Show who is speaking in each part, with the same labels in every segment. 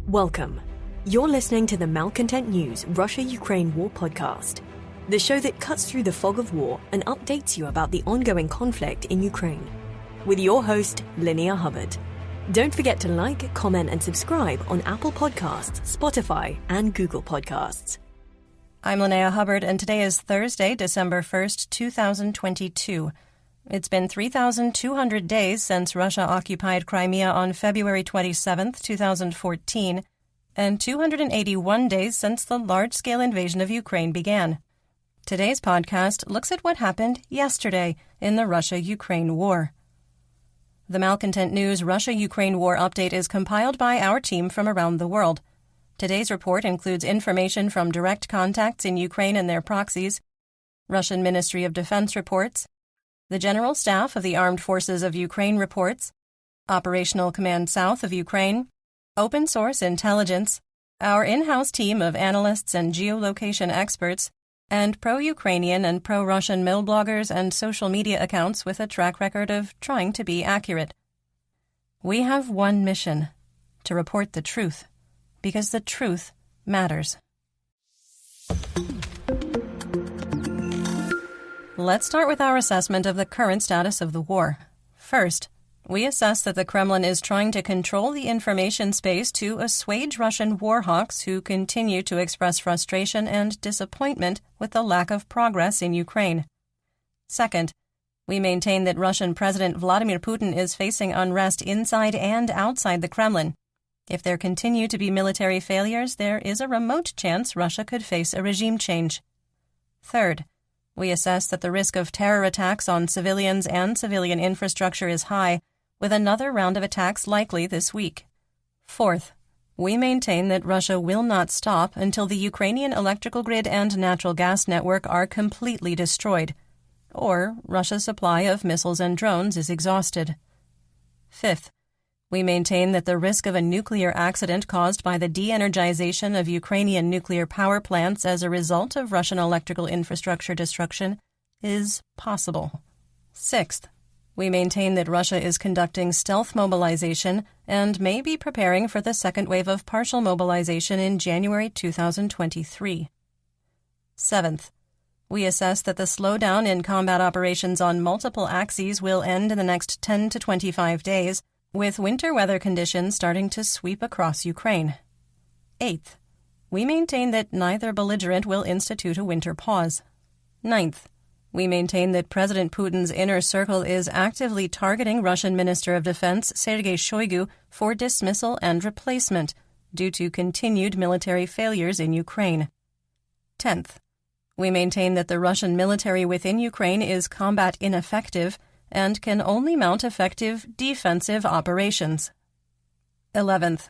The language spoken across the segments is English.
Speaker 1: Welcome. You're listening to the Malcontent News Russia-Ukraine War podcast, the show that cuts through the fog of war and updates you about the ongoing conflict in Ukraine. With your host, Linnea Hubbard. Don't forget to like, comment, and subscribe on Apple Podcasts, Spotify, and Google Podcasts.
Speaker 2: I'm Linnea Hubbard, and today is Thursday, December 1st, 2022. It's been 3,200 days since Russia occupied Crimea on February 27th, 2014, and 281 days since the large-scale invasion of Ukraine began. Today's podcast looks at what happened yesterday in the Russia-Ukraine war. The Malcontent News Russia-Ukraine War update is compiled by our team from around the world. Today's report includes information from direct contacts in Ukraine and their proxies, Russian Ministry of Defense reports, the General Staff of the Armed Forces of Ukraine reports, Operational Command South of Ukraine, open source intelligence, our in-house team of analysts and geolocation experts, and pro-Ukrainian and pro-Russian mill bloggers and social media accounts with a track record of trying to be accurate. We have one mission: to report the truth, because the truth matters. Let's start with our assessment of the current status of the war. First, we assess that the Kremlin is trying to control the information space to assuage Russian war hawks who continue to express frustration and disappointment with the lack of progress in Ukraine. Second, we maintain that Russian President Vladimir Putin is facing unrest inside and outside the Kremlin. If there continue to be military failures, there is a remote chance Russia could face a regime change. Third, we assess that the risk of terror attacks on civilians and civilian infrastructure is high, with another round of attacks likely this week. Fourth, we maintain that Russia will not stop until the Ukrainian electrical grid and natural gas network are completely destroyed, or Russia's supply of missiles and drones is exhausted. Fifth, we maintain that the risk of a nuclear accident caused by the de-energization of Ukrainian nuclear power plants as a result of Russian electrical infrastructure destruction is possible. Sixth, we maintain that Russia is conducting stealth mobilization and may be preparing for the second wave of partial mobilization in January 2023. Seventh, we assess that the slowdown in combat operations on multiple axes will end in the next 10 to 25 days, with winter weather conditions starting to sweep across Ukraine. Eighth, we maintain that neither belligerent will institute a winter pause. Ninth, we maintain that President Putin's inner circle is actively targeting Russian Minister of Defense Sergei Shoigu for dismissal and replacement due to continued military failures in Ukraine. 10th, we maintain that the Russian military within Ukraine is combat ineffective and can only mount effective defensive operations. 11th,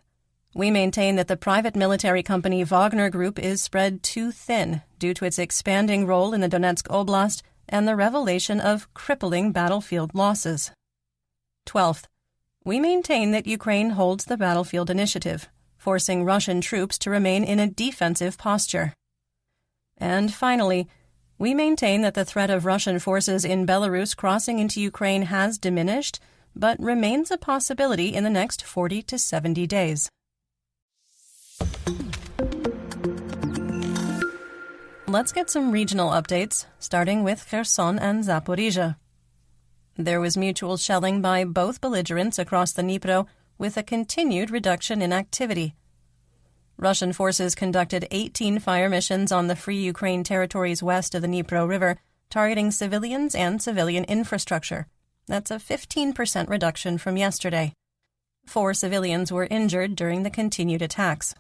Speaker 2: we maintain that the private military company Wagner Group is spread too thin due to its expanding role in the Donetsk Oblast and the revelation of crippling battlefield losses. 12th, we maintain that Ukraine holds the battlefield initiative, forcing Russian troops to remain in a defensive posture. And finally, we maintain that the threat of Russian forces in Belarus crossing into Ukraine has diminished, but remains a possibility in the next 40 to 70 days. Let's get some regional updates, starting with Kherson and Zaporizhia. There was mutual shelling by both belligerents across the Dnipro, with a continued reduction in activity. Russian forces conducted 18 fire missions on the Free Ukraine territories west of the Dnipro River, targeting civilians and civilian infrastructure. That's a 15% reduction from yesterday. 4 civilians were injured during the continued attacks.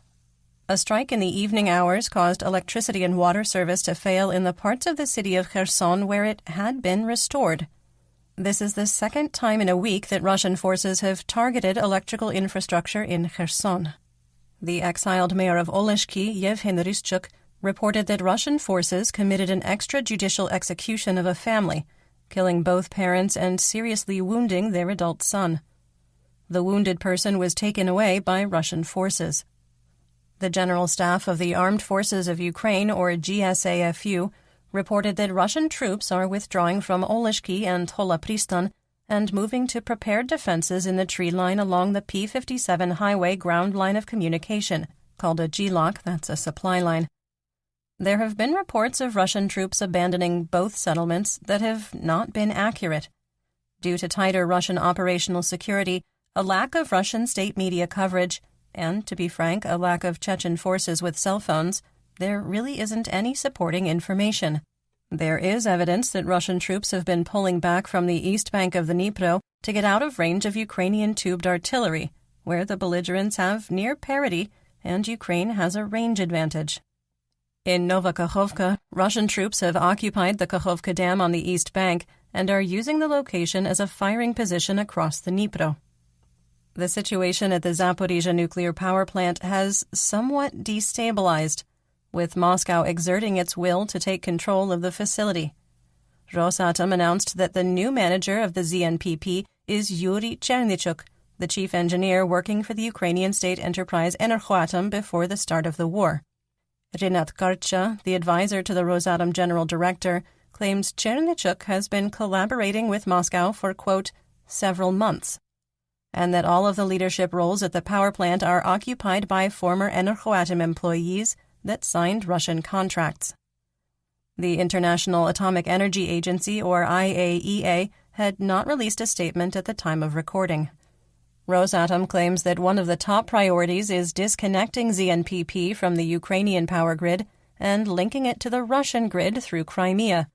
Speaker 2: A strike in the evening hours caused electricity and water service to fail in the parts of the city of Kherson where it had been restored. This is the second time in a week that Russian forces have targeted electrical infrastructure in Kherson. The exiled mayor of Oleshki, Yevhen Ryschuk, reported that Russian forces committed an extrajudicial execution of a family, killing both parents and seriously wounding their adult son. The wounded person was taken away by Russian forces. The General Staff of the Armed Forces of Ukraine, or GSAFU, reported that Russian troops are withdrawing from Oleshki and Holapristan and moving to prepared defenses in the tree line along the P-57 highway ground line of communication, called a GLOC, that's a supply line. There have been reports of Russian troops abandoning both settlements that have not been accurate. Due to tighter Russian operational security, a lack of Russian state media coverage, and, to be frank, a lack of Chechen forces with cell phones, there really isn't any supporting information. There is evidence that Russian troops have been pulling back from the east bank of the Dnipro to get out of range of Ukrainian tubed artillery, where the belligerents have near parity and Ukraine has a range advantage. In Nova Kakhovka, Russian troops have occupied the Kakhovka Dam on the east bank and are using the location as a firing position across the Dnipro. The situation at the Zaporizhzhia nuclear power plant has somewhat destabilized, with Moscow exerting its will to take control of the facility. Rosatom announced that the new manager of the ZNPP is Yuri Chernychuk, the chief engineer working for the Ukrainian state enterprise Energoatom before the start of the war. Rinat Karcha, the advisor to the Rosatom general director, claims Chernychuk has been collaborating with Moscow for, quote, several months, and that all of the leadership roles at the power plant are occupied by former Energoatom employees that signed Russian contracts. The International Atomic Energy Agency, or IAEA, had not released a statement at the time of recording. Rosatom claims that one of the top priorities is disconnecting ZNPP from the Ukrainian power grid and linking it to the Russian grid through Crimea.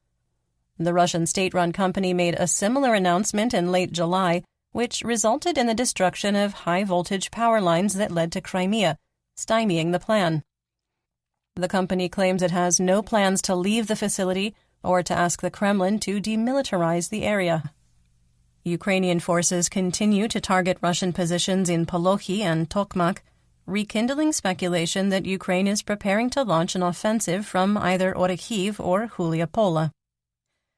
Speaker 2: The Russian state-run company made a similar announcement in late July, which resulted in the destruction of high-voltage power lines that led to Crimea, stymieing the plan. The company claims it has no plans to leave the facility or to ask the Kremlin to demilitarize the area. Ukrainian forces continue to target Russian positions in Polokhy and Tokmak, rekindling speculation that Ukraine is preparing to launch an offensive from either Orikhiv or Huliapola.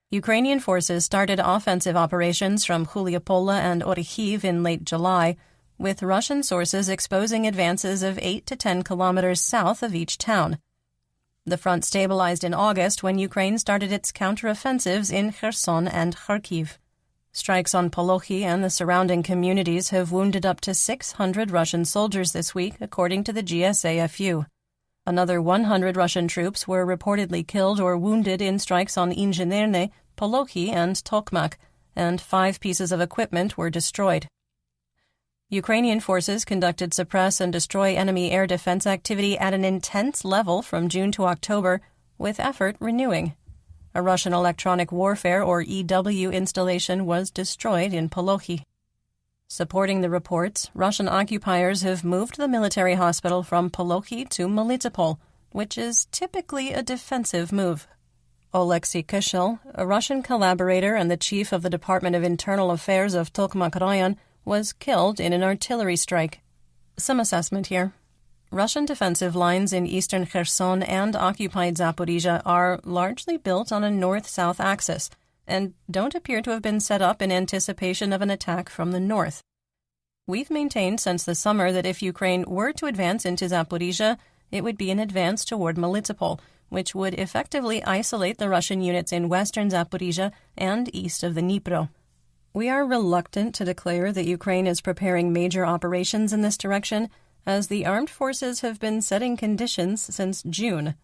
Speaker 2: Ukrainian forces started offensive operations from Huliapola and Orikhiv in late July, with Russian sources exposing advances of 8 to 10 kilometers south of each town. The front stabilized in August when Ukraine started its counteroffensives in Kherson and Kharkiv. Strikes on Polokhy and the surrounding communities have wounded up to 600 Russian soldiers this week, according to the GSAFU. Another 100 Russian troops were reportedly killed or wounded in strikes on Inzhinerne, Polokhy, and Tokmak, and 5 pieces of equipment were destroyed. Ukrainian forces conducted suppress and destroy enemy air defense activity at an intense level from June to October, with effort renewing. A Russian electronic warfare, or EW, installation was destroyed in Polokhy. Supporting the reports, Russian occupiers have moved the military hospital from Polokhy to Melitopol, which is typically a defensive move. Oleksiy Kyshel, a Russian collaborator and the chief of the Department of Internal Affairs of Tokmak Rayon, was killed in an artillery strike. Some assessment here. Russian defensive lines in eastern Kherson and occupied Zaporizhzhia are largely built on a north-south axis and don't appear to have been set up in anticipation of an attack from the north. We've maintained since the summer that if Ukraine were to advance into Zaporizhzhia, it would be an advance toward Melitopol, which would effectively isolate the Russian units in western Zaporizhzhia and east of the Dnipro. We are reluctant to declare that Ukraine is preparing major operations in this direction, as the armed forces have been setting conditions since June.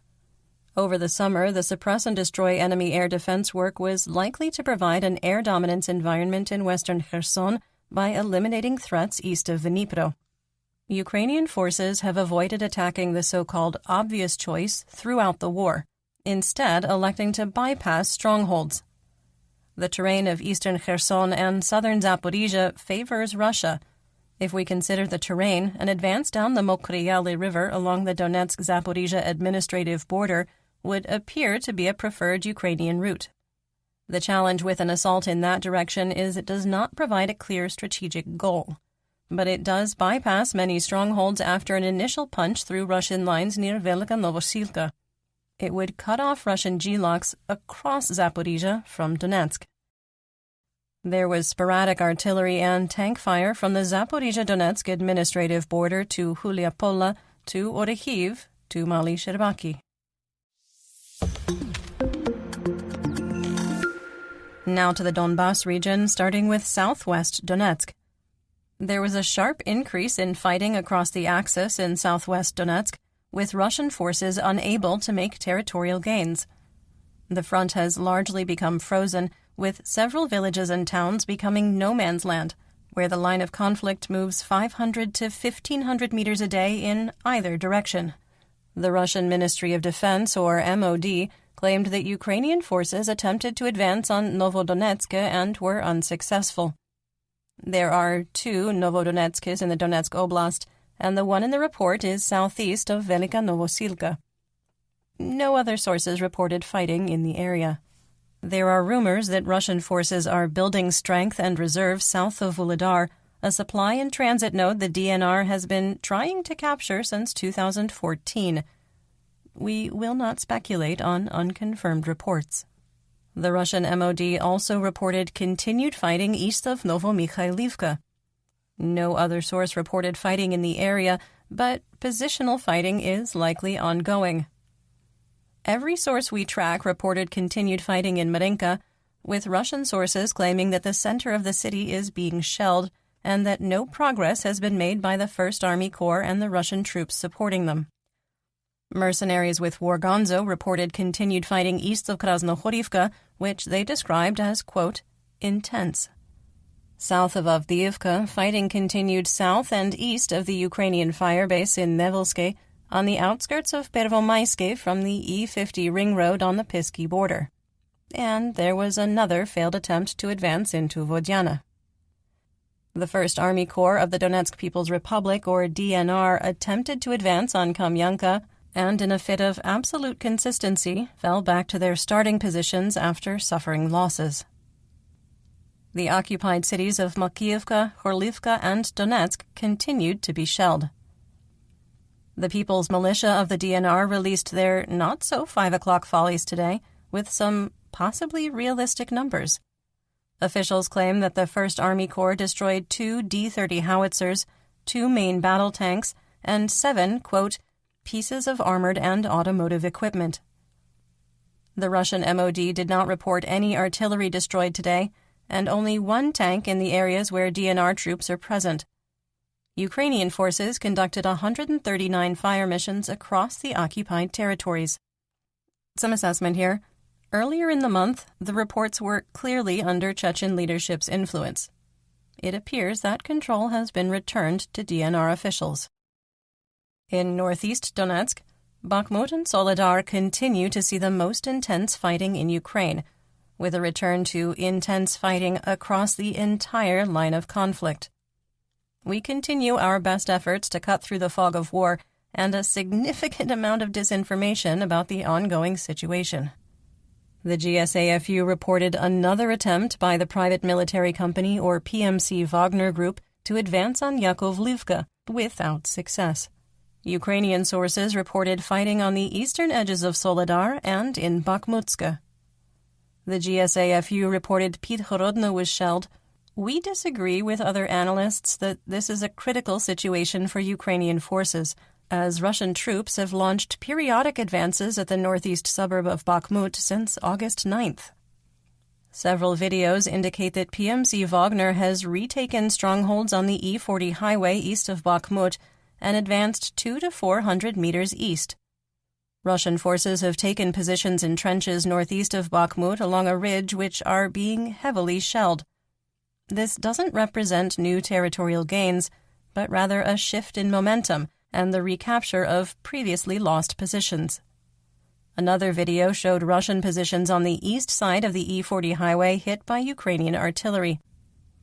Speaker 2: Over the summer, the suppress and destroy enemy air defense work was likely to provide an air dominance environment in western Kherson by eliminating threats east of the Dnipro. Ukrainian forces have avoided attacking the so-called obvious choice throughout the war, instead electing to bypass strongholds. The terrain of eastern Kherson and southern Zaporizhzhia favors Russia. If we consider the terrain, an advance down the Mokryali River along the Donetsk-Zaporizhzhia administrative border would appear to be a preferred Ukrainian route. The challenge with an assault in that direction is it does not provide a clear strategic goal, but it does bypass many strongholds after an initial punch through Russian lines near Velika Novosilka. It would cut off Russian GLOCs across Zaporizhzhia from Donetsk. There was sporadic artillery and tank fire from the Zaporizhzhia-Donetsk administrative border to Huliapola to Orikhiv to Mali Sherbaki. Now to the Donbas region, starting with southwest Donetsk. There was a sharp increase in fighting across the axis in southwest Donetsk, with Russian forces unable to make territorial gains. The front has largely become frozen, with several villages and towns becoming no man's land, where the line of conflict moves 500 to 1,500 meters a day in either direction. The Russian Ministry of Defense, or MOD, claimed that Ukrainian forces attempted to advance on Novodonetsk and were unsuccessful. There are 2 Novodonetskis in the Donetsk Oblast, and the one in the report is southeast of Velika Novosilka. No other sources reported fighting in the area. There are rumors that Russian forces are building strength and reserve south of Vuhledar, a supply and transit node the DNR has been trying to capture since 2014. We will not speculate on unconfirmed reports. The Russian MOD also reported continued fighting east of Novomikhailivka. No other source reported fighting in the area, but positional fighting is likely ongoing. Every source we track reported continued fighting in Marinka, with Russian sources claiming that the center of the city is being shelled and that no progress has been made by the 1st Army Corps and the Russian troops supporting them. Mercenaries with Wargonzo reported continued fighting east of Krasnohorivka, which they described as, quote, intense. South of Avdiivka, fighting continued south and east of the Ukrainian firebase in Nevelske, on the outskirts of Pervomaiske from the E50 ring road on the Pisky border. And there was another failed attempt to advance into Vodiana. The 1st Army Corps of the Donetsk People's Republic, or DNR, attempted to advance on Kamyanka, and in a fit of absolute consistency, fell back to their starting positions after suffering losses. The occupied cities of Makiivka, Horlivka, and Donetsk continued to be shelled. The People's Militia of the DNR released their not-so-5 o'clock volleys today, with some possibly realistic numbers. Officials claim that the 1st Army Corps destroyed 2 D-30 howitzers, 2 main battle tanks, and 7, quote, pieces of armored and automotive equipment. The Russian MOD did not report any artillery destroyed today, and only 1 tank in the areas where DNR troops are present. Ukrainian forces conducted 139 fire missions across the occupied territories. Some assessment here. Earlier in the month, the reports were clearly under Chechen leadership's influence. It appears that control has been returned to DNR officials. In northeast Donetsk, Bakhmut and Soledar continue to see the most intense fighting in Ukraine, with a return to intense fighting across the entire line of conflict. We continue our best efforts to cut through the fog of war and a significant amount of disinformation about the ongoing situation. The GSAFU reported another attempt by the private military company, or PMC Wagner Group, to advance on Yakovlivka, without success. Ukrainian sources reported fighting on the eastern edges of Soledar and in Bakhmutska. The GSAFU reported Pithorodno was shelled. We disagree with other analysts that this is a critical situation for Ukrainian forces, as Russian troops have launched periodic advances at the northeast suburb of Bakhmut since August 9th. Several videos indicate that PMC Wagner has retaken strongholds on the E40 highway east of Bakhmut and advanced 200 to 400 meters east. Russian forces have taken positions in trenches northeast of Bakhmut along a ridge which are being heavily shelled. This doesn't represent new territorial gains, but rather a shift in momentum and the recapture of previously lost positions. Another video showed Russian positions on the east side of the E40 highway hit by Ukrainian artillery.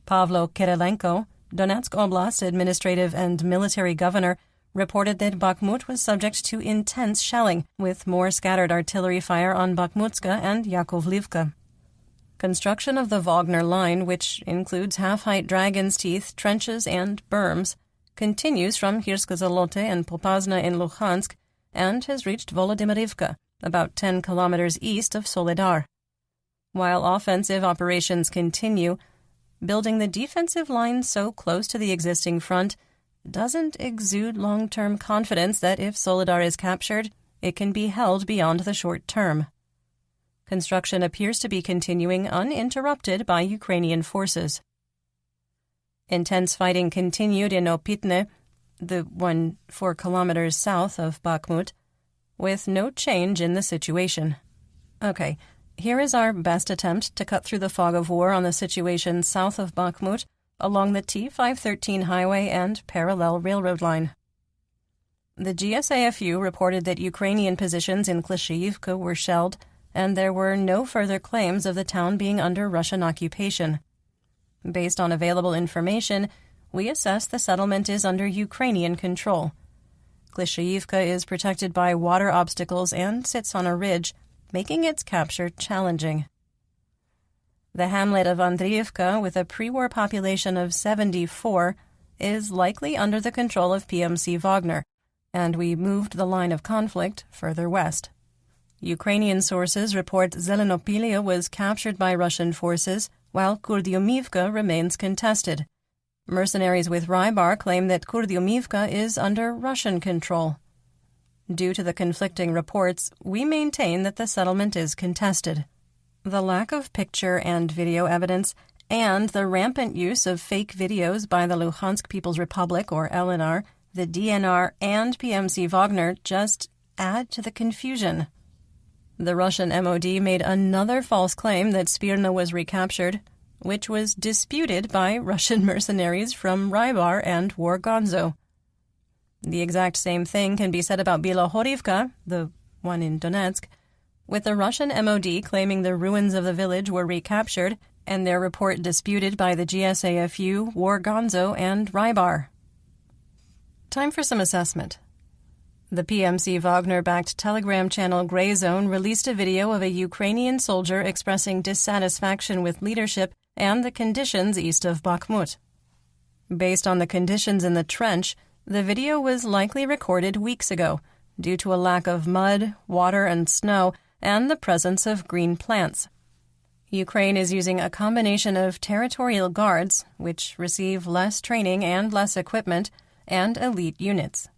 Speaker 2: Pavlo Kirilenko, Donetsk Oblast administrative and military governor, reported that Bakhmut was subject to intense shelling, with more scattered artillery fire on Bakhmutska and Yakovlivka. Construction of the Wagner Line, which includes half-height Dragon's Teeth, trenches, and berms, continues from Hirsk-Zalote and Popasna in Luhansk and has reached Volodymyrivka, about 10 kilometers east of Soledar. While offensive operations continue, building the defensive line so close to the existing front doesn't exude long-term confidence that if Soledar is captured, it can be held beyond the short term. Construction appears to be continuing uninterrupted by Ukrainian forces. Intense fighting continued in Opitne, the one 4 kilometers south of Bakhmut, with no change in the situation. Okay, here is our best attempt to cut through the fog of war on the situation south of Bakhmut along the T-513 highway and parallel railroad line. The GSAFU reported that Ukrainian positions in Klishchiivka were shelled, and there were no further claims of the town being under Russian occupation. Based on available information, we assess the settlement is under Ukrainian control. Klishchiivka is protected by water obstacles and sits on a ridge, making its capture challenging. The hamlet of Andriivka, with a pre-war population of 74, is likely under the control of PMC Wagner, and we moved the line of conflict further west. Ukrainian sources report Zelenopilia was captured by Russian forces, while Kurdyumivka remains contested. Mercenaries with Rybar claim that Kurdyumivka is under Russian control. Due to the conflicting reports, we maintain that the settlement is contested. The lack of picture and video evidence and the rampant use of fake videos by the Luhansk People's Republic, or LNR, the DNR, and PMC Wagner just add to the confusion. The Russian MOD made another false claim that Spirna was recaptured, which was disputed by Russian mercenaries from Rybar and Wargonzo. The exact same thing can be said about Bilohorivka, the one in Donetsk, with the Russian MOD claiming the ruins of the village were recaptured and their report disputed by the GSAFU, Wargonzo, and Rybar. Time for some assessment. The PMC Wagner-backed Telegram channel Grey Zone released a video of a Ukrainian soldier expressing dissatisfaction with leadership and the conditions east of Bakhmut. Based on the conditions in the trench, the video was likely recorded weeks ago due to a lack of mud, water, and snow, and the presence of green plants. Ukraine is using a combination of territorial guards, which receive less training and less equipment, and elite units.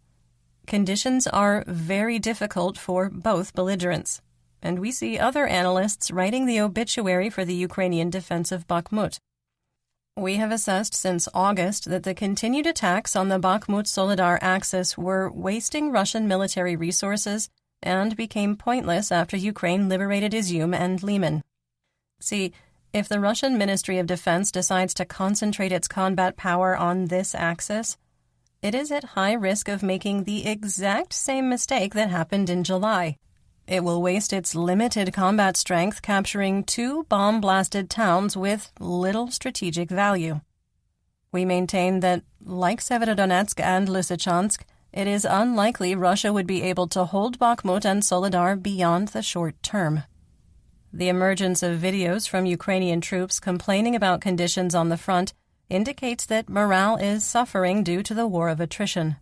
Speaker 2: Conditions are very difficult for both belligerents, and we see other analysts writing the obituary for the Ukrainian defense of Bakhmut. We have assessed since August that the continued attacks on the Bakhmut-Soledar axis were wasting Russian military resources and became pointless after Ukraine liberated Izium and Liman. See, if the Russian Ministry of Defense decides to concentrate its combat power on this axis, it is at high risk of making the exact same mistake that happened in July. It will waste its limited combat strength capturing 2 bomb-blasted towns with little strategic value. We maintain that, like Severodonetsk and Lysychansk, it is unlikely Russia would be able to hold Bakhmut and Soledar beyond the short term. The emergence of videos from Ukrainian troops complaining about conditions on the front indicates that morale is suffering due to the war of attrition.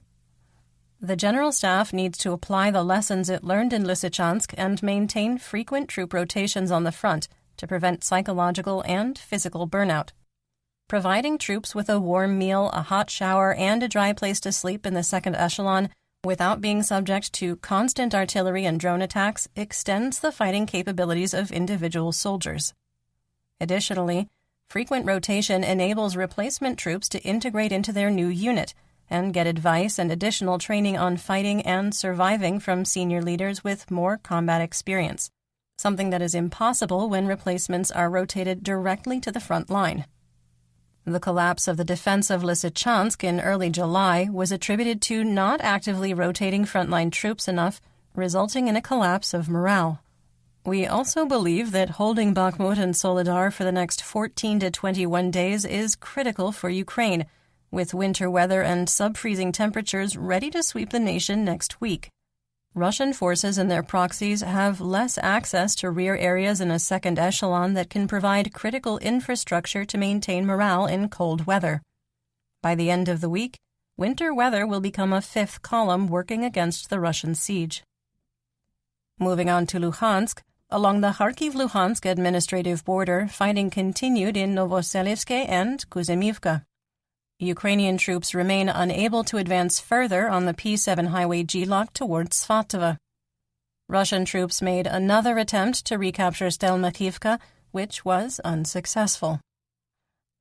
Speaker 2: The General Staff needs to apply the lessons it learned in Lysychansk and maintain frequent troop rotations on the front to prevent psychological and physical burnout. Providing troops with a warm meal, a hot shower, and a dry place to sleep in the second echelon without being subject to constant artillery and drone attacks extends the fighting capabilities of individual soldiers. Additionally, frequent rotation enables replacement troops to integrate into their new unit and get advice and additional training on fighting and surviving from senior leaders with more combat experience, something that is impossible when replacements are rotated directly to the front line. The collapse of the defense of Lysychansk in early July was attributed to not actively rotating frontline troops enough, resulting in a collapse of morale. We also believe that holding Bakhmut and Soledar for the next 14 to 21 days is critical for Ukraine, with winter weather and sub-freezing temperatures ready to sweep the nation next week. Russian forces and their proxies have less access to rear areas in a second echelon that can provide critical infrastructure to maintain morale in cold weather. By the end of the week, winter weather will become a fifth column working against the Russian siege. Moving on to Luhansk, along the Kharkiv-Luhansk administrative border, fighting continued in Novoselivske and Kuzemivka. Ukrainian troops remain unable to advance further on the P7 highway G-lock towards Svatova. Russian troops made another attempt to recapture Stelmakhivka, which was unsuccessful.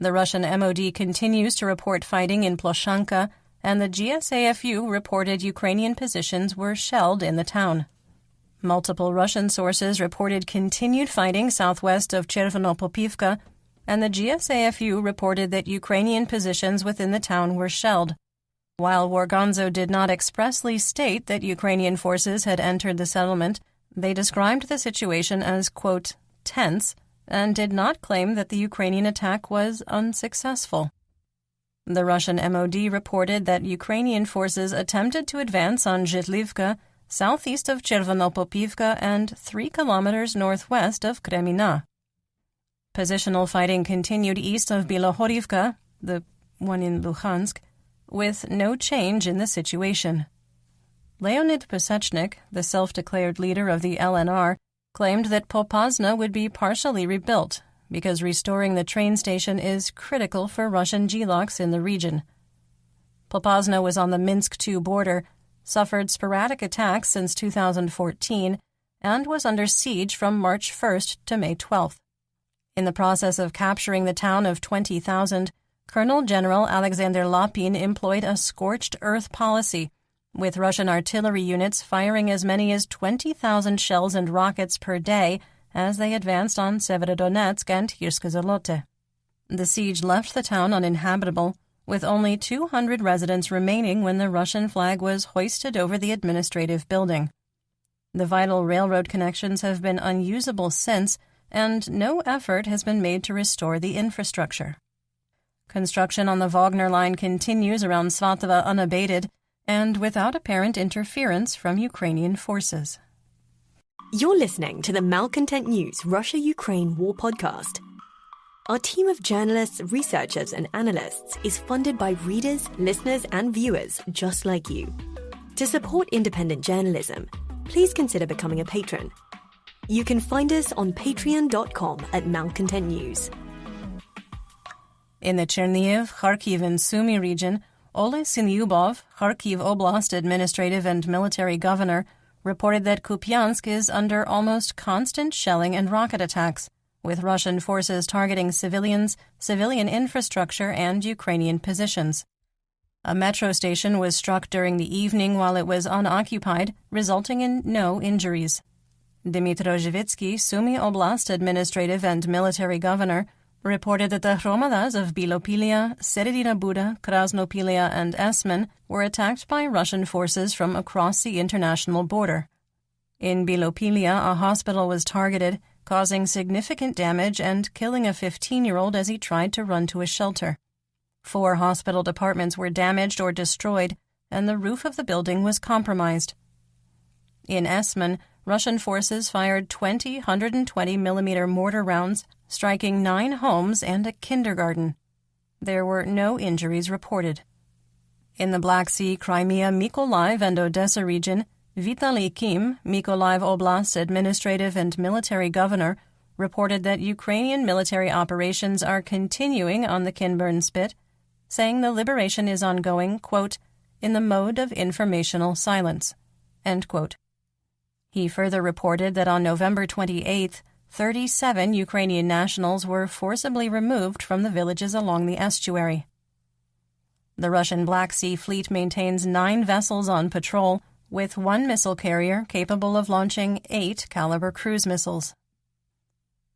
Speaker 2: The Russian MOD continues to report fighting in Ploshanka, and the GSAFU reported Ukrainian positions were shelled in the town. Multiple Russian sources reported continued fighting southwest of Chervonopopivka, and the GSAFU reported that Ukrainian positions within the town were shelled. While Wargonzo did not expressly state that Ukrainian forces had entered the settlement, they described the situation as, quote, tense, and did not claim that the Ukrainian attack was unsuccessful. The Russian MOD reported that Ukrainian forces attempted to advance on Zhitlivka, southeast of Chervonopopivka and 3 kilometers northwest of Kremina. Positional fighting continued east of Bilohorivka, the one in Luhansk, with no change in the situation. Leonid Pesechnik, the self-declared leader of the LNR, claimed that Popasna would be partially rebuilt because restoring the train station is critical for Russian Gilaks in the region. Popasna was on the Minsk II border, suffered sporadic attacks since 2014, and was under siege from March 1st to May 12th. In the process of capturing the town of 20,000, Colonel General Alexander Lapin employed a scorched earth policy, with Russian artillery units firing as many as 20,000 shells and rockets per day as they advanced on Severodonetsk and Kyrgyzstan. The siege left the town uninhabitable, with only 200 residents remaining when the Russian flag was hoisted over the administrative building. The vital railroad connections have been unusable since, and no effort has been made to restore the infrastructure. Construction on the Wagner line continues around Svatova unabated and without apparent interference from Ukrainian forces.
Speaker 1: You're listening to the Malcontent News Russia-Ukraine War Podcast. Our team of journalists, researchers, and analysts is funded by readers, listeners, and viewers just like you. To support independent journalism, please consider becoming a patron. You can find us on patreon.com/Malcontent News.
Speaker 2: In the Chernihiv, Kharkiv, and Sumy region, Ole Sinyubov, Kharkiv Oblast administrative and military governor, reported that Kupiansk is under almost constant shelling and rocket attacks, with Russian forces targeting civilians, civilian infrastructure, and Ukrainian positions. A metro station was struck during the evening while it was unoccupied, resulting in no injuries. Dmytro Zhivitsky, Sumy Oblast administrative and military governor, reported that the hromadas of Bilopilia, Seredina Buda, Krasnopilia, and Esmen were attacked by Russian forces from across the international border. In Bilopilia, a hospital was targeted, causing significant damage and killing a 15-year-old as he tried to run to a shelter. 4 hospital departments were damaged or destroyed, and the roof of the building was compromised. In Esmen, Russian forces fired 20 120mm mortar rounds, striking 9 homes and a kindergarten. There were no injuries reported. In the Black Sea, Crimea, Mykolaiv, and Odessa region, Vitaly Kim, Mykolaiv Oblast administrative and military governor, reported that Ukrainian military operations are continuing on the Kinburn Spit, saying the liberation is ongoing, quote, in the mode of informational silence, end quote. He further reported that on November 28th, 37 Ukrainian nationals were forcibly removed from the villages along the estuary. The Russian Black Sea Fleet maintains 9 vessels on patrol, with 1 missile carrier capable of launching 8 caliber cruise missiles.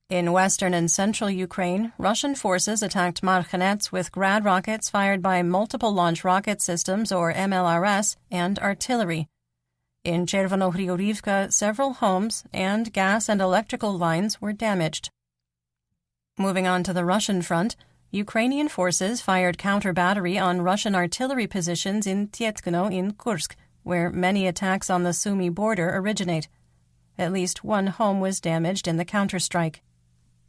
Speaker 2: In western and central Ukraine, Russian forces attacked Marhanets with Grad rockets fired by Multiple Launch Rocket Systems, or MLRS, and artillery. In Chervonohrivka, several homes and gas and electrical lines were damaged. Moving on to the Russian front, Ukrainian forces fired counter-battery on Russian artillery positions in Tietkino in Kursk, where many attacks on the Sumy border originate. At least 1 home was damaged in the counterstrike.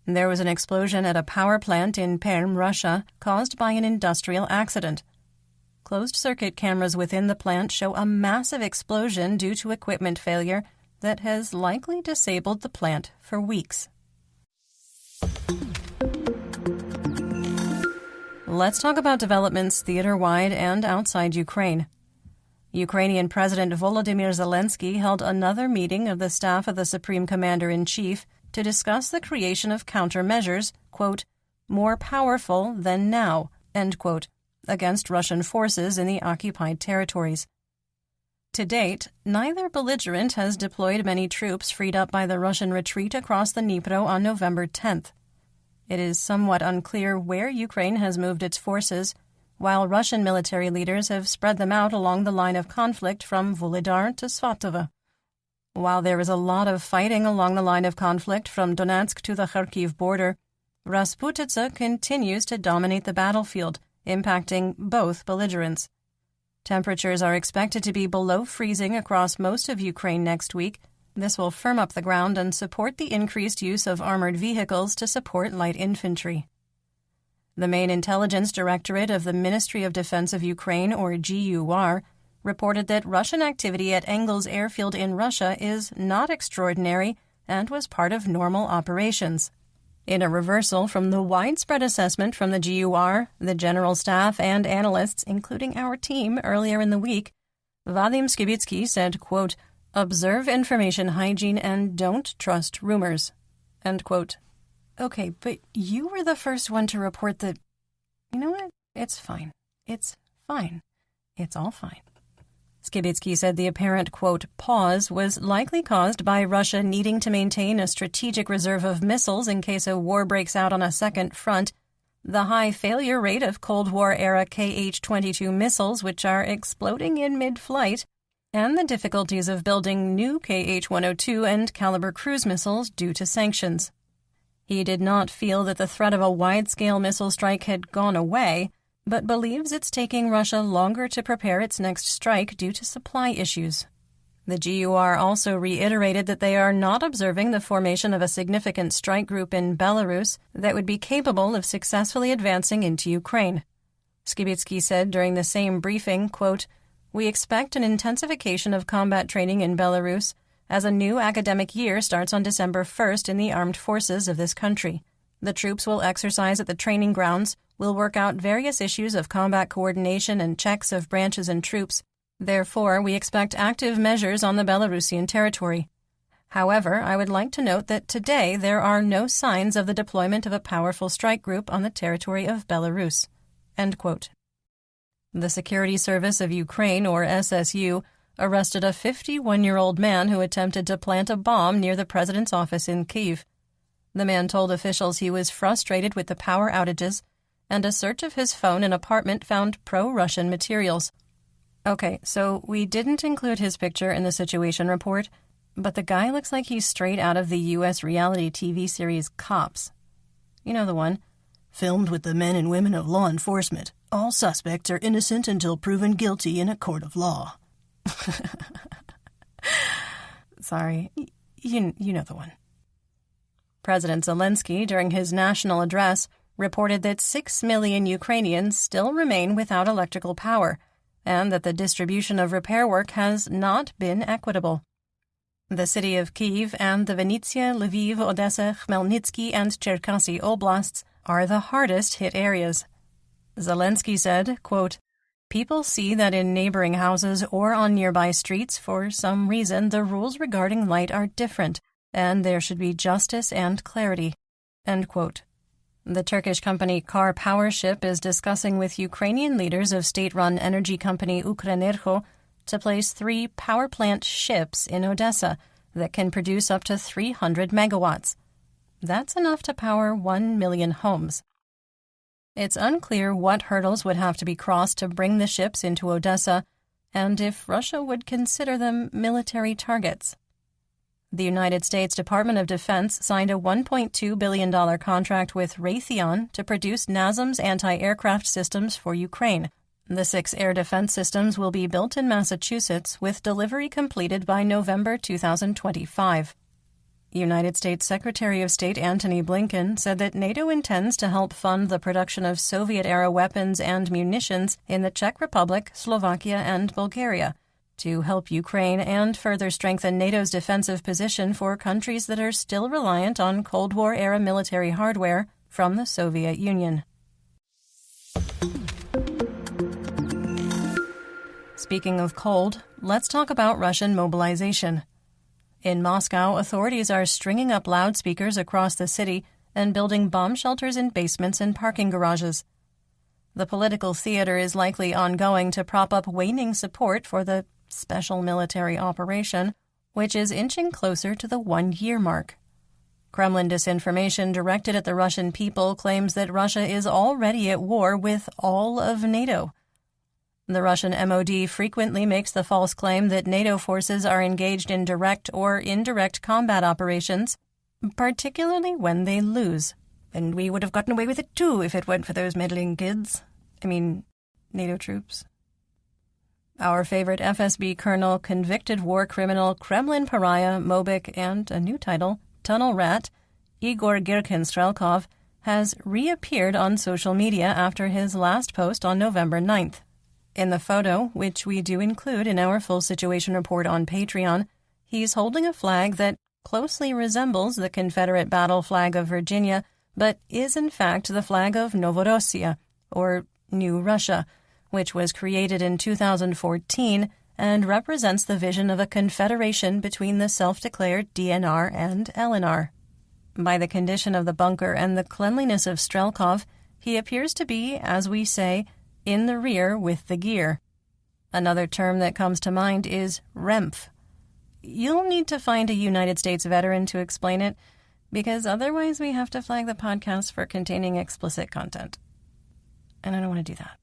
Speaker 2: There was an explosion at a power plant in Perm, Russia, caused by an industrial accident. Closed-circuit cameras within the plant show a massive explosion due to equipment failure that has likely disabled the plant for weeks. Let's talk about developments theater-wide and outside Ukraine. Ukrainian President Volodymyr Zelensky held another meeting of the staff of the Supreme Commander-in-Chief to discuss the creation of countermeasures, quote, more powerful than now, end quote, against Russian forces in the occupied territories. To date, neither belligerent has deployed many troops freed up by the Russian retreat across the Dnipro on November 10th. It is somewhat unclear where Ukraine has moved its forces, while Russian military leaders have spread them out along the line of conflict from Vuhledar to Svatovo. While there is a lot of fighting along the line of conflict from Donetsk to the Kharkiv border, Rasputitsa continues to dominate the battlefield, impacting both belligerents. Temperatures are expected to be below freezing across most of Ukraine next week. This will firm up the ground and support the increased use of armored vehicles to support light infantry. The main intelligence directorate of the Ministry of Defense of Ukraine, or GUR, reported that Russian activity at Engels airfield in Russia is not extraordinary and was part of normal operations. In a reversal from the widespread assessment from the GUR, the general staff, and analysts, including our team, earlier in the week, Vadim Skibitsky said, quote, observe information hygiene and don't trust rumors, end quote. Okay, but you were the first one to report that, you know what, it's fine. It's fine. It's all fine. Skibitsky said the apparent, quote, pause was likely caused by Russia needing to maintain a strategic reserve of missiles in case a war breaks out on a second front, the high failure rate of Cold War-era Kh-22 missiles which are exploding in mid-flight, and the difficulties of building new Kh-102 and caliber cruise missiles due to sanctions. He did not feel that the threat of a wide-scale missile strike had gone away, but believes it's taking Russia longer to prepare its next strike due to supply issues. The GUR also reiterated that they are not observing the formation of a significant strike group in Belarus that would be capable of successfully advancing into Ukraine. Skibitsky said during the same briefing, quote, we expect an intensification of combat training in Belarus as a new academic year starts on December 1st in the armed forces of this country. The troops will exercise at the training grounds, will work out various issues of combat coordination and checks of branches and troops. Therefore, we expect active measures on the Belarusian territory. However, I would like to note that today there are no signs of the deployment of a powerful strike group on the territory of Belarus. End quote. The Security Service of Ukraine, or SSU, arrested a 51-year-old man who attempted to plant a bomb near the president's office in Kyiv. The man told officials he was frustrated with the power outages, and a search of his phone and apartment found pro-Russian materials. Okay, so we didn't include his picture in the situation report, but the guy looks like he's straight out of the U.S. reality TV series Cops. You know the one. Filmed with the men and women of law enforcement. All suspects are innocent until proven guilty in a court of law. Sorry, you know the one. President Zelensky, during his national address, reported that 6 million Ukrainians still remain without electrical power, and that the distribution of repair work has not been equitable. The city of Kyiv and the Vinnytsia, Lviv, Odessa, Khmelnytsky, and Cherkasy oblasts are the hardest hit areas. Zelensky said, quote, people see that in neighboring houses or on nearby streets, for some reason, the rules regarding light are different, and there should be justice and clarity. End quote. The Turkish company Car Powership is discussing with Ukrainian leaders of state-run energy company Ukrenergo to place 3 power plant ships in Odessa that can produce up to 300 megawatts. That's enough to power 1 million homes. It's unclear what hurdles would have to be crossed to bring the ships into Odessa, and if Russia would consider them military targets. The United States Department of Defense signed a $1.2 billion contract with Raytheon to produce NASAMS anti-aircraft systems for Ukraine. The 6 air defense systems will be built in Massachusetts, with delivery completed by November 2025. United States Secretary of State Antony Blinken said that NATO intends to help fund the production of Soviet-era weapons and munitions in the Czech Republic, Slovakia, and Bulgaria, to help Ukraine and further strengthen NATO's defensive position for countries that are still reliant on Cold War-era military hardware from the Soviet Union. speaking of cold, let's talk about Russian mobilization. In Moscow, authorities are stringing up loudspeakers across the city and building bomb shelters in basements and parking garages. The political theater is likely ongoing to prop up waning support for the special military operation, which is inching closer to the 1-year mark. Kremlin disinformation directed at the Russian people claims that Russia is already at war with all of NATO. The Russian MOD frequently makes the false claim that NATO forces are engaged in direct or indirect combat operations, particularly when they lose. And we would have gotten away with it too if it weren't for those meddling kids. NATO troops. Our favorite FSB colonel, convicted war criminal, Kremlin pariah, Mobik, and a new title, tunnel rat, Igor Girkin-Strelkov, has reappeared on social media after his last post on November 9th. In the photo, which we do include in our full situation report on Patreon, he's holding a flag that closely resembles the Confederate battle flag of Virginia, but is in fact the flag of Novorossiya, or New Russia, which was created in 2014 and represents the vision of a confederation between the self-declared DNR and LNR. By the condition of the bunker and the cleanliness of Strelkov, he appears to be, as we say, in the rear with the gear. Another term that comes to mind is REMF. You'll need to find a United States veteran to explain it, because otherwise we have to flag the podcast for containing explicit content. And I don't want to do that.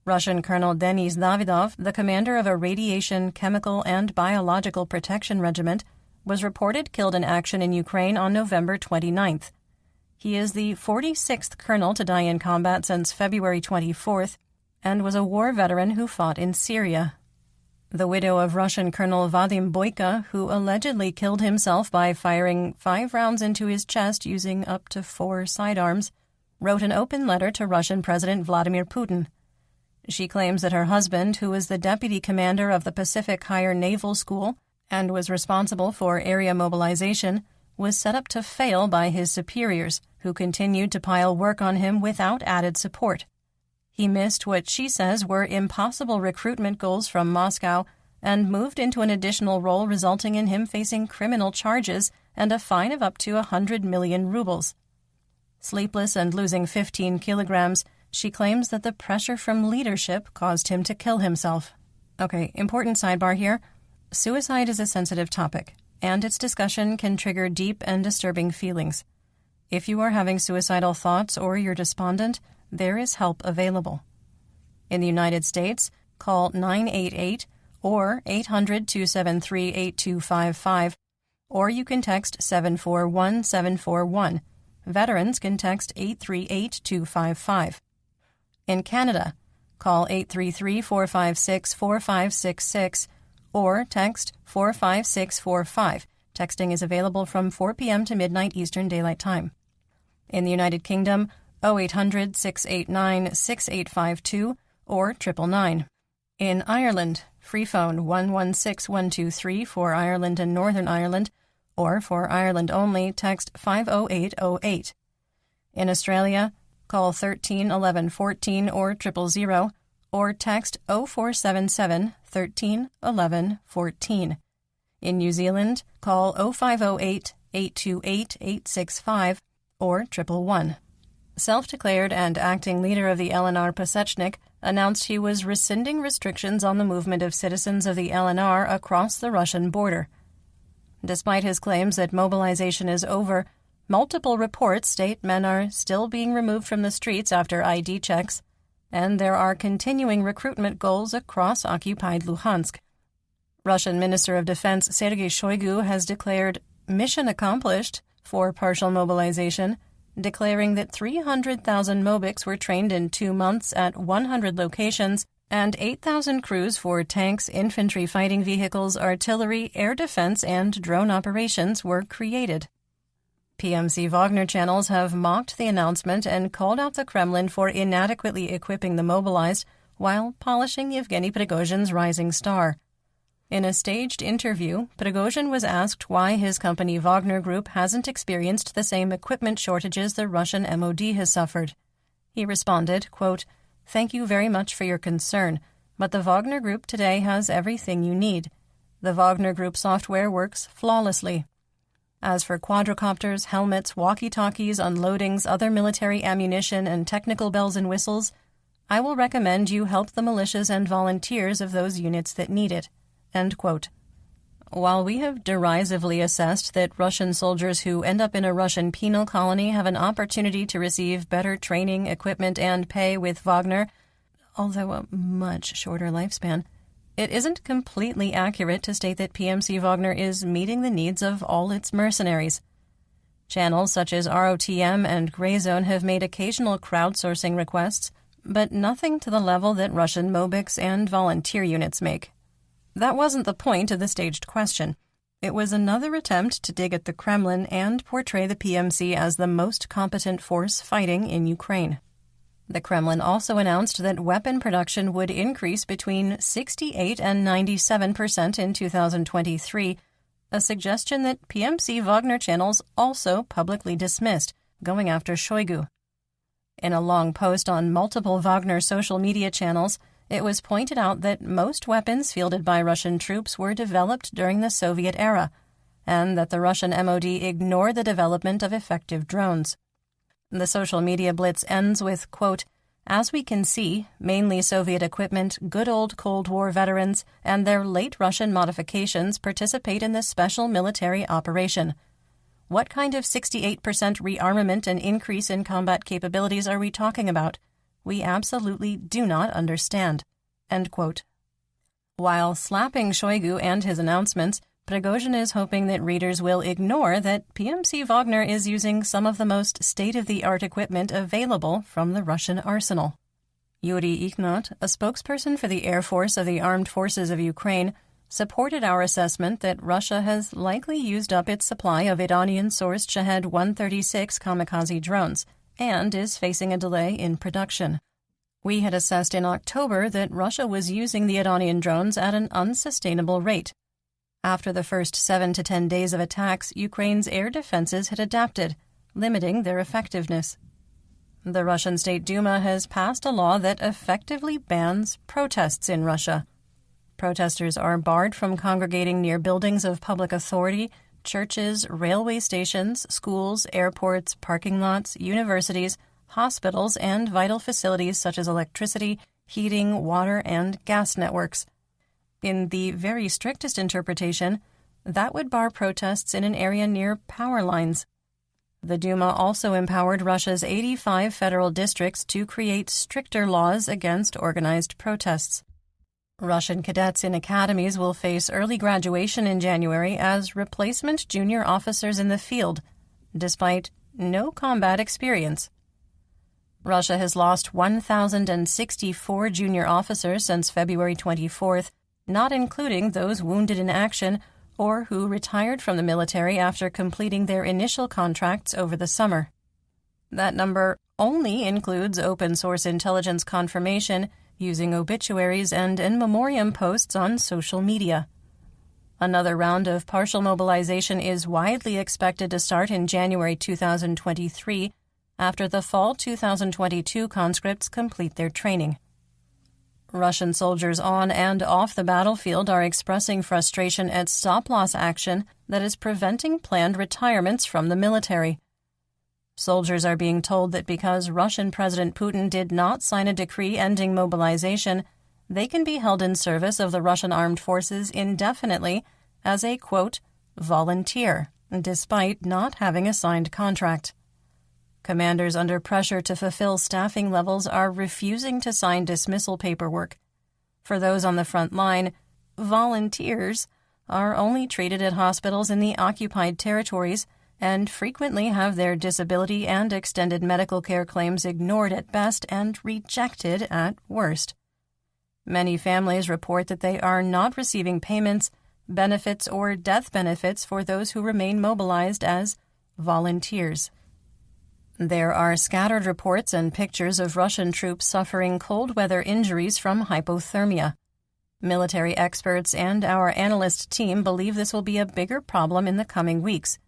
Speaker 2: Russian Colonel Denis Davidov, the commander of a radiation, chemical, and biological protection regiment, was reported killed in action in Ukraine on November 29th. He is the 46th colonel to die in combat since February 24th and was a war veteran who fought in Syria. The widow of Russian Colonel Vadim Boyka, who allegedly killed himself by firing 5 rounds into his chest using up to 4 sidearms, wrote an open letter to Russian President Vladimir Putin. She claims that her husband, who was the deputy commander of the Pacific Higher Naval School and was responsible for area mobilization, was set up to fail by his superiors, who continued to pile work on him without added support. He missed what she says were impossible recruitment goals from Moscow and moved into an additional role, resulting in him facing criminal charges and a fine of up to 100 million rubles. Sleepless and losing 15 kilograms, she claims that the pressure from leadership caused him to kill himself. Okay, important sidebar here. Suicide is a sensitive topic, and its discussion can trigger deep and disturbing feelings. If you are having suicidal thoughts or you're despondent, there is help available. In the United States, call 988 or 800-273-8255, or you can text 741-741. Veterans can text 838-255. In Canada, call 833-456-4566 or text 45645. Texting is available from 4 p.m. to midnight Eastern Daylight Time. In the United Kingdom, 0800-689-6852 or 999. In Ireland, free phone 116123 for Ireland and Northern Ireland, or for Ireland only, text 50808. In Australia, call 13 11 14 or 000, or text 0477 13 11 14. In New Zealand, call 0508 828 865 or 111. Self-declared and acting leader of the LNR Pasechnik announced he was rescinding restrictions on the movement of citizens of the LNR across the Russian border. Despite his claims that mobilization is over, multiple reports state men are still being removed from the streets after ID checks, and there are continuing recruitment goals across occupied Luhansk. Russian Minister of Defense Sergei Shoigu has declared mission accomplished for partial mobilization, declaring that 300,000 Mobiks were trained in 2 months at 100 locations, and 8,000 crews for tanks, infantry fighting vehicles, artillery, air defense, and drone operations were created. PMC Wagner channels have mocked the announcement and called out the Kremlin for inadequately equipping the mobilized while polishing Yevgeny Prigozhin's rising star. In a staged interview, Prigozhin was asked why his company Wagner Group hasn't experienced the same equipment shortages the Russian MOD has suffered. He responded, quote, "Thank you very much for your concern. But the Wagner Group today has everything you need. The Wagner Group software works flawlessly. As for quadricopters, helmets, walkie-talkies, unloadings, other military ammunition, and technical bells and whistles, I will recommend you help the militias and volunteers of those units that need it." End quote. While we have derisively assessed that Russian soldiers who end up in a Russian penal colony have an opportunity to receive better training, equipment, and pay with Wagner, although a much shorter lifespan, it isn't completely accurate to state that PMC Wagner is meeting the needs of all its mercenaries. Channels such as ROTM and Grey Zone have made occasional crowdsourcing requests, but nothing to the level that Russian Mobics and volunteer units make. That wasn't the point of the staged question. It was another attempt to dig at the Kremlin and portray the PMC as the most competent force fighting in Ukraine. The Kremlin also announced that weapon production would increase between 68 and 97% in 2023, a suggestion that PMC Wagner channels also publicly dismissed, going after Shoigu. In a long post on multiple Wagner social media channels, it was pointed out that most weapons fielded by Russian troops were developed during the Soviet era, and that the Russian MOD ignored the development of effective drones. The social media blitz ends with, quote, "As we can see, mainly Soviet equipment, good old Cold War veterans, and their late Russian modifications participate in this special military operation. What kind of 68% rearmament and increase in combat capabilities are we talking about? We absolutely do not understand." End quote. While slapping Shoigu and his announcements, Prigozhin is hoping that readers will ignore that PMC Wagner is using some of the most state-of-the-art equipment available from the Russian arsenal. Yuri Ignat, a spokesperson for the Air Force of the Armed Forces of Ukraine, supported our assessment that Russia has likely used up its supply of Iranian-sourced Shahed 136 kamikaze drones and is facing a delay in production. We had assessed in October that Russia was using the Iranian drones at an unsustainable rate. After the first 7 to 10 days of attacks, Ukraine's air defenses had adapted, limiting their effectiveness. The Russian State Duma has passed a law that effectively bans protests in Russia. Protesters are barred from congregating near buildings of public authority, churches, railway stations, schools, airports, parking lots, universities, hospitals, and vital facilities such as electricity, heating, water, and gas networks. In the very strictest interpretation, that would bar protests in an area near power lines. The Duma also empowered Russia's 85 federal districts to create stricter laws against organized protests. Russian cadets in academies will face early graduation in January as replacement junior officers in the field, despite no combat experience. Russia has lost 1,064 junior officers since February 24th, not including those wounded in action or who retired from the military after completing their initial contracts over the summer. That number only includes open-source intelligence confirmation using obituaries and in memoriam posts on social media. Another round of partial mobilization is widely expected to start in January 2023 after the fall 2022 conscripts complete their training. Russian soldiers on and off the battlefield are expressing frustration at stop-loss action that is preventing planned retirements from the military. Soldiers are being told that because Russian President Putin did not sign a decree ending mobilization, they can be held in service of the Russian armed forces indefinitely as a, quote, volunteer, despite not having a signed contract. Commanders under pressure to fulfill staffing levels are refusing to sign dismissal paperwork. For those on the front line, volunteers are only treated at hospitals in the occupied territories and frequently have their disability and extended medical care claims ignored at best and rejected at worst. Many families report that they are not receiving payments, benefits, or death benefits for those who remain mobilized as volunteers. There are scattered reports and pictures of Russian troops suffering cold weather injuries from hypothermia. Military experts and our analyst team believe this will be a bigger problem in the coming weeks.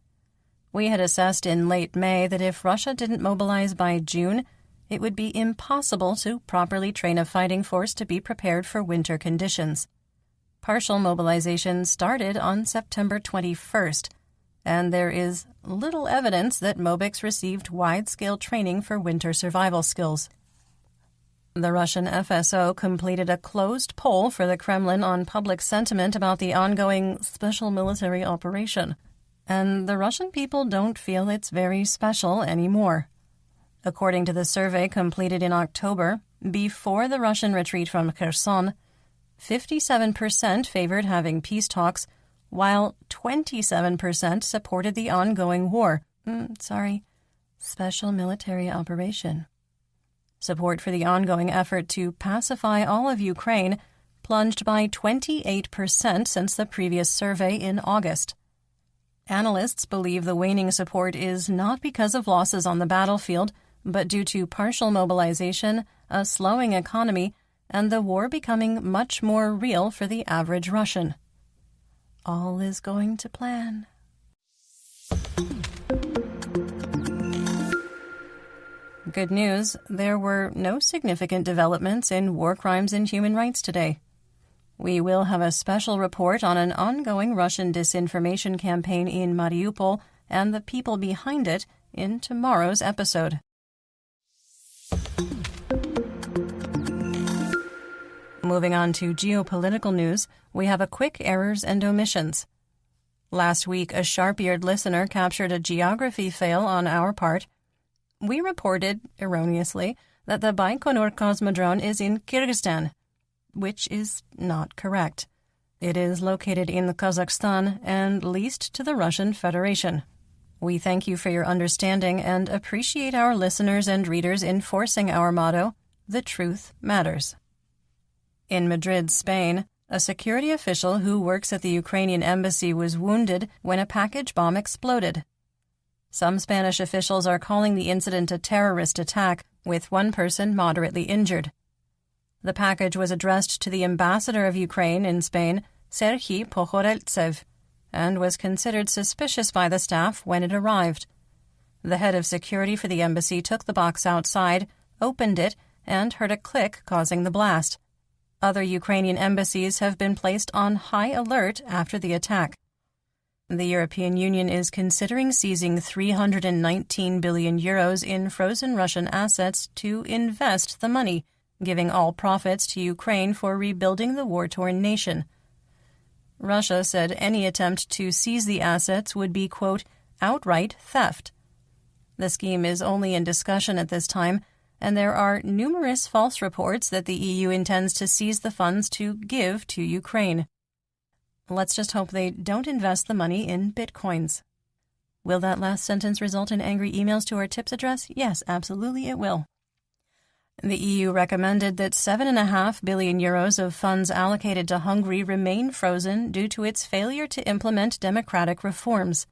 Speaker 2: We had assessed in late May that if Russia didn't mobilize by June, it would be impossible to properly train a fighting force to be prepared for winter conditions. Partial mobilization started on September 21st, and there is little evidence that Mobics received wide-scale training for winter survival skills. The Russian FSO completed a closed poll for the Kremlin on public sentiment about the ongoing special military operation, and the Russian people don't feel it's very special anymore. According to the survey completed in October, before the Russian retreat from Kherson, 57% favored having peace talks, while 27% supported the ongoing war. Special military operation. Support for the ongoing effort to pacify all of Ukraine plunged by 28% since the previous survey in August. Analysts believe the waning support is not because of losses on the battlefield, but due to partial mobilization, a slowing economy, and the war becoming much more real for the average Russian. All is going to plan. Good news, there were no significant developments in war crimes and human rights today. We will have a special report on an ongoing Russian disinformation campaign in Mariupol and the people behind it in tomorrow's episode. Moving on to geopolitical news, we have a quick errors and omissions. Last week, a sharp-eared listener captured a geography fail on our part. We reported, erroneously, that the Baikonur Cosmodrome is in Kyrgyzstan, which is not correct. It is located in Kazakhstan and leased to the Russian Federation. We thank you for your understanding and appreciate our listeners and readers enforcing our motto, "The truth matters." In Madrid, Spain, a security official who works at the Ukrainian embassy was wounded when a package bomb exploded. Some Spanish officials are calling the incident a terrorist attack, with one person moderately injured. The package was addressed to the ambassador of Ukraine in Spain, Serhiy Pokhoreltsev, and was considered suspicious by the staff when it arrived. The head of security for the embassy took the box outside, opened it, and heard a click causing the blast. Other Ukrainian embassies have been placed on high alert after the attack. The European Union is considering seizing 319 billion euros in frozen Russian assets to invest the money, giving all profits to Ukraine for rebuilding the war-torn nation. Russia said any attempt to seize the assets would be, quote, outright theft. The scheme is only in discussion at this time, and there are numerous false reports that the EU intends to seize the funds to give to Ukraine. Let's just hope they don't invest the money in bitcoins. Will that last sentence result in angry emails to our tips address? Yes, absolutely it will. The EU recommended that 7.5 billion euros of funds allocated to Hungary remain frozen due to its failure to implement democratic reforms.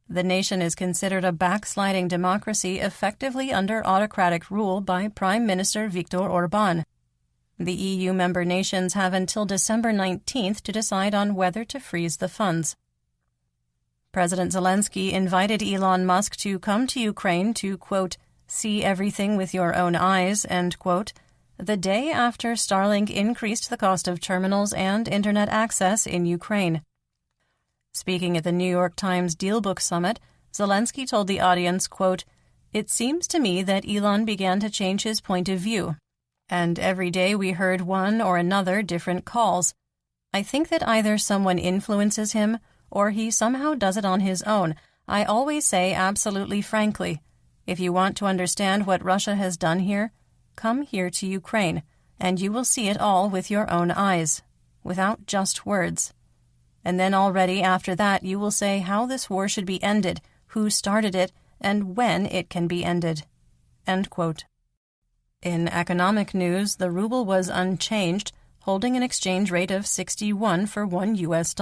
Speaker 2: The nation is considered a backsliding democracy effectively under autocratic rule by Prime Minister Viktor Orbán. The EU member nations have until December 19th to decide on whether to freeze the funds. President Zelensky invited Elon Musk to come to Ukraine to, quote, see everything with your own eyes, end quote, the day after Starlink increased the cost of terminals and internet access in Ukraine. Speaking at the New York Times Dealbook Summit, Zelensky told the audience, quote, it seems to me that Elon began to change his point of view, and every day we heard one or another different calls. I think that either someone influences him or he somehow does it on his own. I always say absolutely frankly, if you want to understand what Russia has done here, come here to Ukraine, and you will see it all with your own eyes, without just words. And then already after that you will say how this war should be ended, who started it, and when it can be ended. End quote. In economic news, the ruble was unchanged, holding an exchange rate of 61 for $1 US.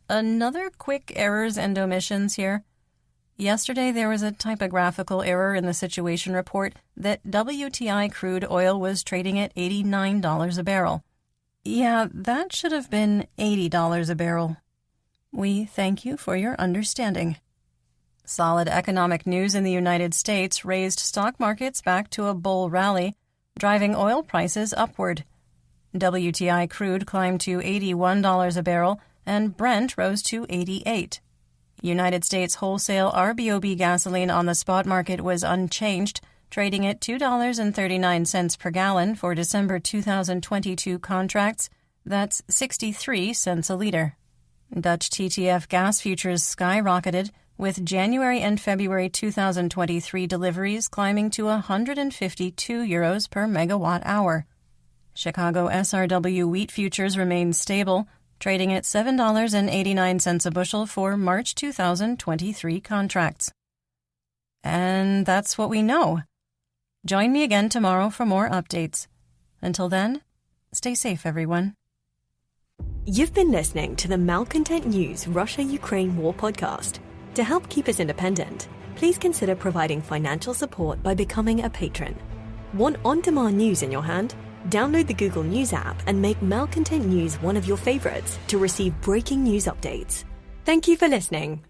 Speaker 2: Another quick errors and omissions here. Yesterday there was a typographical error in the situation report that WTI crude oil was trading at $89 a barrel. Yeah, that should have been $80 a barrel. We thank you for your understanding. Solid economic news in the United States raised stock markets back to a bull rally, driving oil prices upward. WTI crude climbed to $81 a barrel, and Brent rose to $88. United States wholesale RBOB gasoline on the spot market was unchanged, trading at $2.39 per gallon for December 2022 contracts. That's 63 cents a liter. Dutch TTF gas futures skyrocketed, with January and February 2023 deliveries climbing to €152 per megawatt hour. Chicago SRW wheat futures remained stable, trading at $7.89 a bushel for March 2023 contracts. And that's what we know. Join me again tomorrow for more updates. Until then, stay safe, everyone.
Speaker 1: You've been listening to the Malcontent News Russia-Ukraine War podcast. To help keep us independent, please consider providing financial support by becoming a patron. Want on-demand news in your hand? Download the Google News app and make Malcontent News one of your favorites to receive breaking news updates. Thank you for listening.